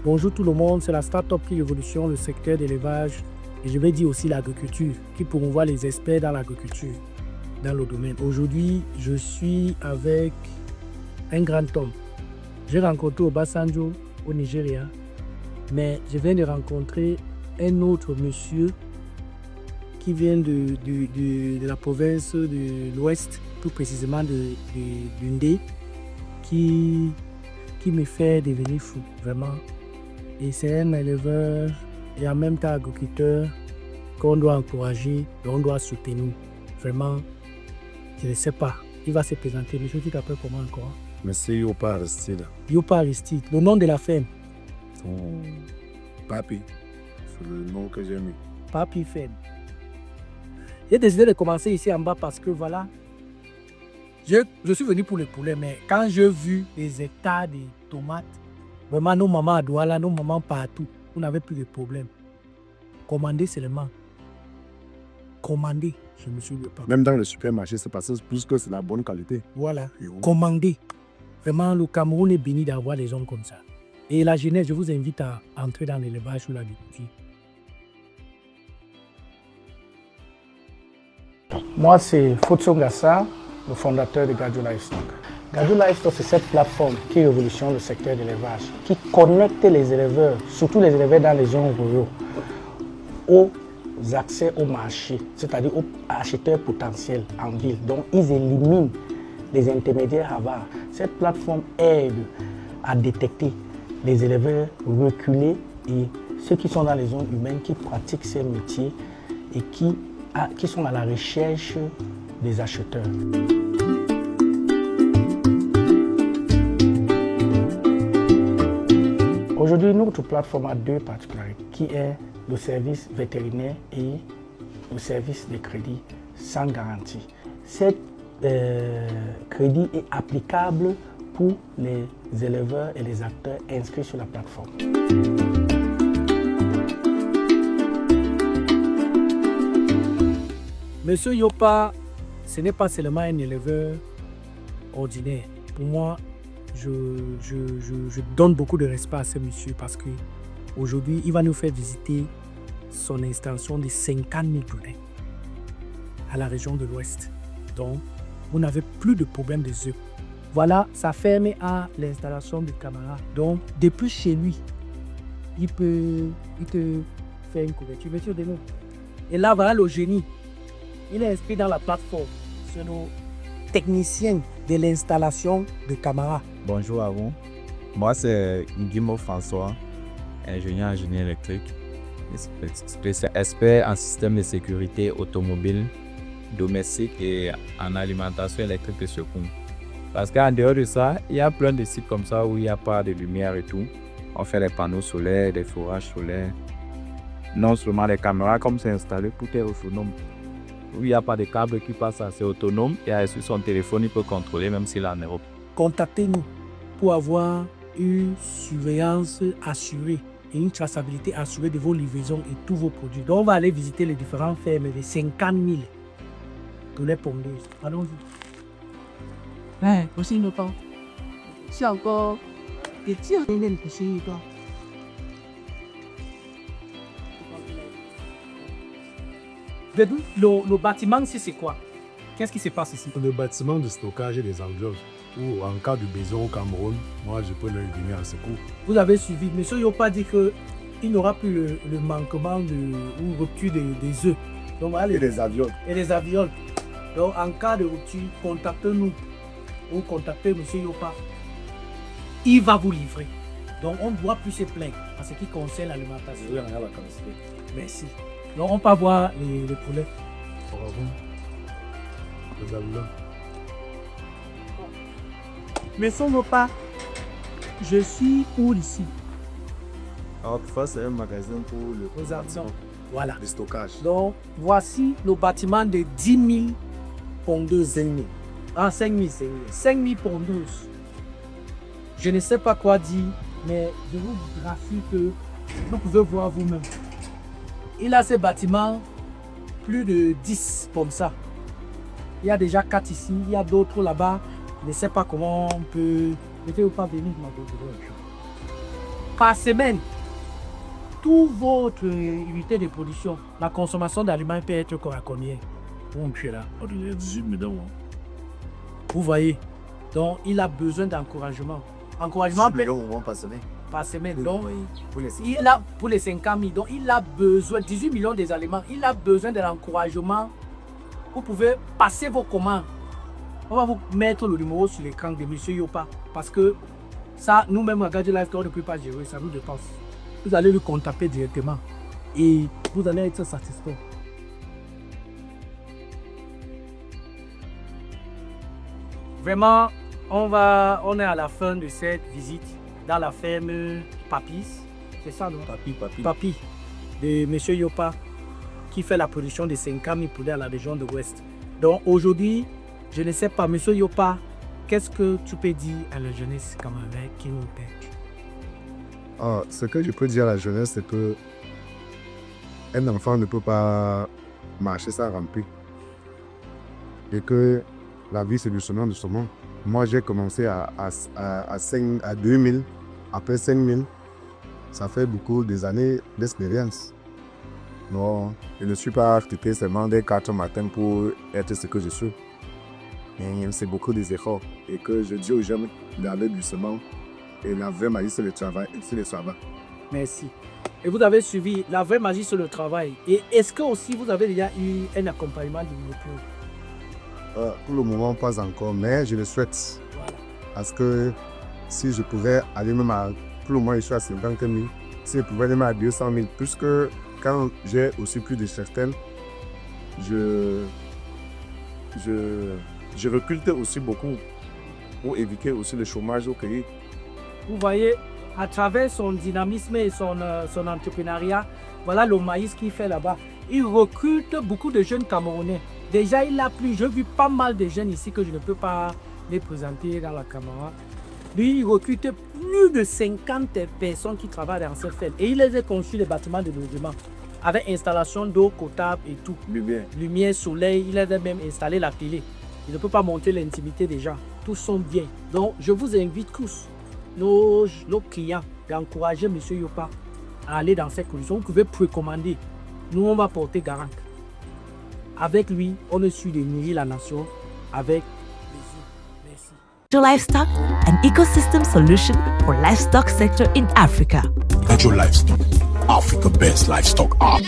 Bonjour tout le monde, c'est la start-up qui révolutionne le secteur d'élevage et je vais dire aussi l'agriculture, qui promouvoit les experts dans l'agriculture, dans le domaine. Aujourd'hui, je suis avec un grand homme. J'ai rencontré Obasanjo au Nigeria, mais je viens de rencontrer un autre monsieur qui vient de la province de l'Ouest, plus précisément de Ndé, qui me fait devenir fou, vraiment. Et c'est un éleveur et en même temps agriculteur qu'on doit encourager et on doit soutenir. Vraiment, je ne sais pas. Il va se présenter. Monsieur, tu t'appelles comment encore? Monsieur Yopa Aristide. Yopa Aristide. Le nom de la ferme? Son papi. C'est le nom que j'ai mis. Papi Ferme. J'ai décidé de commencer ici en bas parce que voilà, je suis venu pour le poulet, mais quand j'ai vu les hectares de tomates, vraiment nos mamans à Douala, nos mamans partout, on n'avait plus de problème. Commandez seulement. Commandez, je me suis dit pas. Même dans le supermarché, c'est parce que plus que c'est la bonne qualité. Voilà, Et oui. commandez. Vraiment, le Cameroun est béni d'avoir des hommes comme ça. Et la jeunesse, je vous invite à entrer dans l'élevage ou l'agriculture. Moi, c'est Fotso Ngassa, le fondateur de Gadjo Livestock. Gadjo Livestock, c'est cette plateforme qui révolutionne le secteur de l'élevage, qui connecte les éleveurs, surtout les éleveurs dans les zones rurales, aux accès au marché, c'est-à-dire aux acheteurs potentiels en ville. Donc, ils éliminent les intermédiaires avares. Cette plateforme aide à détecter les éleveurs reculés et ceux qui sont dans les zones humaines, qui pratiquent ces métiers et qui sont à la recherche des acheteurs. Aujourd'hui, notre plateforme a deux particularités, qui est le service vétérinaire et le service de crédit sans garantie. Cet crédit est applicable pour les éleveurs et les acteurs inscrits sur la plateforme. Monsieur Yopa, ce n'est pas seulement un éleveur ordinaire. Pour moi, je donne beaucoup de respect à ce monsieur parce qu'aujourd'hui, il va nous faire visiter son extension de 50 000 poulets à la région de l'Ouest. Donc, vous n'avez plus de problème des œufs. Voilà, sa ferme à l'installation de caméra. Donc, depuis chez lui, il te fait une couverture. Monsieur Demo. Et là, voilà le génie. Il est inscrit dans la plateforme. C'est nos techniciens de l'installation de caméras. Bonjour à vous. Moi, c'est Nguimo François, ingénieur en génie électrique, expert en système de sécurité automobile, domestique et en alimentation électrique de secours. Parce qu'en dehors de ça, il y a plein de sites comme ça où il n'y a pas de lumière et tout. On fait des panneaux solaires, des fourrages solaires. Non seulement les caméras, comme c'est installé, tout est autonome. Où il n'y a pas de câble qui passe, c'est autonome. Et sur son téléphone, il peut contrôler même s'il est en Europe. Contactez-nous pour avoir une surveillance assurée et une traçabilité assurée de vos livraisons et tous vos produits. Donc, on va aller visiter les différentes fermes de 50 000 poulets pondeuses. Allons-y. aussi ne pas. C'est encore des tirs. Le bâtiment ici, c'est quoi? Qu'est-ce qui se passe ici? Le bâtiment de stockage et des enveloppes où, en cas de besoin au Cameroun, moi, je peux leur venir en secours. Vous avez suivi. Monsieur Yopa dit qu'il n'aura plus le manquement ou rupture des œufs. Donc, allez. Et des avions. Et les avioles. Donc, en cas de rupture, contactez-nous ou contactez monsieur Yopa. Il va vous livrer. Donc, on ne doit plus se plaindre en ce qui concerne l'alimentation. Merci. Donc, on peut voir les poulets. Les avions. Monsieur Yopa, je suis où ici? Autrefois, c'est un magasin pour Aux artisans. Voilà. Le stockage. Donc, voici le bâtiment de 10 000 pondeuses. 5 000. Ah, 5 000, 5 000 pondeuses. Je ne sais pas quoi dire, mais je vous rassure que vous pouvez voir vous-même. Il a ces bâtiments, plus de 10 comme ça. Il y a déjà 4 ici, il y a d'autres là-bas. Je ne sais pas comment on peut... Ne pas venir, par semaine, tout votre unité de production, la consommation d'aliments peut être à combien? Bon, tu es là. On dirait 18 000 €. Vous voyez. Donc, il a besoin d'encouragement. Encouragement par semaine. Donc, pour les 50 000. Donc, il a besoin, 18 millions des aliments, il a besoin de l'encouragement. Vous pouvez passer vos commandes. On va vous mettre le numéro sur l'écran de M. Yopa. Parce que ça, nous-mêmes, à Gadget Life, on ne peut pas gérer, ça nous dépense. Vous allez le contacter directement. Et vous allez être satisfait. Vraiment, on est à la fin de cette visite dans la ferme Papis. C'est ça, non? Papi de M. Yopa, qui fait la production de 50 000 poulets à la région de l'Ouest. Donc aujourd'hui, je ne sais pas, M. Yopa, qu'est-ce que tu peux dire à la jeunesse camerounaise qui nous perd? Ce que je peux dire à la jeunesse, c'est que un enfant ne peut pas marcher sans ramper. Et que la vie, c'est du chemin de chemin. Moi, j'ai commencé à 2 000, après 5 000. Ça fait beaucoup des années d'expérience. Non, je ne suis pas arrêté seulement dès 4 matins pour être ce que je suis. Mais c'est beaucoup des efforts. Et que je dis aux jeunes d'aller doucement. Et la vraie magie, c'est le travail. C'est le travail. Merci. Et vous avez suivi la vraie magie sur le travail. Et est-ce que aussi vous avez déjà eu un accompagnement du groupe? Pour le moment, pas encore, mais je le souhaite. Voilà. Parce que si je pouvais aller même à, pour le moment, je suis à 50 000. Si je pouvais aller même à 200 000, puisque quand j'ai aussi plus de certaines, je recrute aussi beaucoup pour éviter aussi le chômage au pays. Vous voyez, à travers son dynamisme et son entrepreneuriat, voilà le maïs qu'il fait là-bas. Il recrute beaucoup de jeunes Camerounais. Déjà, il a pris, j'ai vu pas mal de jeunes ici que je ne peux pas les présenter dans la caméra. Lui, il recrute plus de 50 personnes qui travaillent dans cette ferme. Et il les a conçus des bâtiments de logement avec installation d'eau potable et tout. Lumière, soleil, il a même installé la télé. Il ne peut pas montrer l'intimité des gens. Tous sont bien. Donc, je vous invite tous, nos clients, d'encourager M. Yopa à aller dans cette condition. Vous pouvez précommander. Nous, on va porter garant. Avec lui, on est sûr de nourrir la nation avec plaisir. Merci. Gadget Livestock, an ecosystem solution for livestock sector in Africa. Gadget Livestock, Africa best livestock app.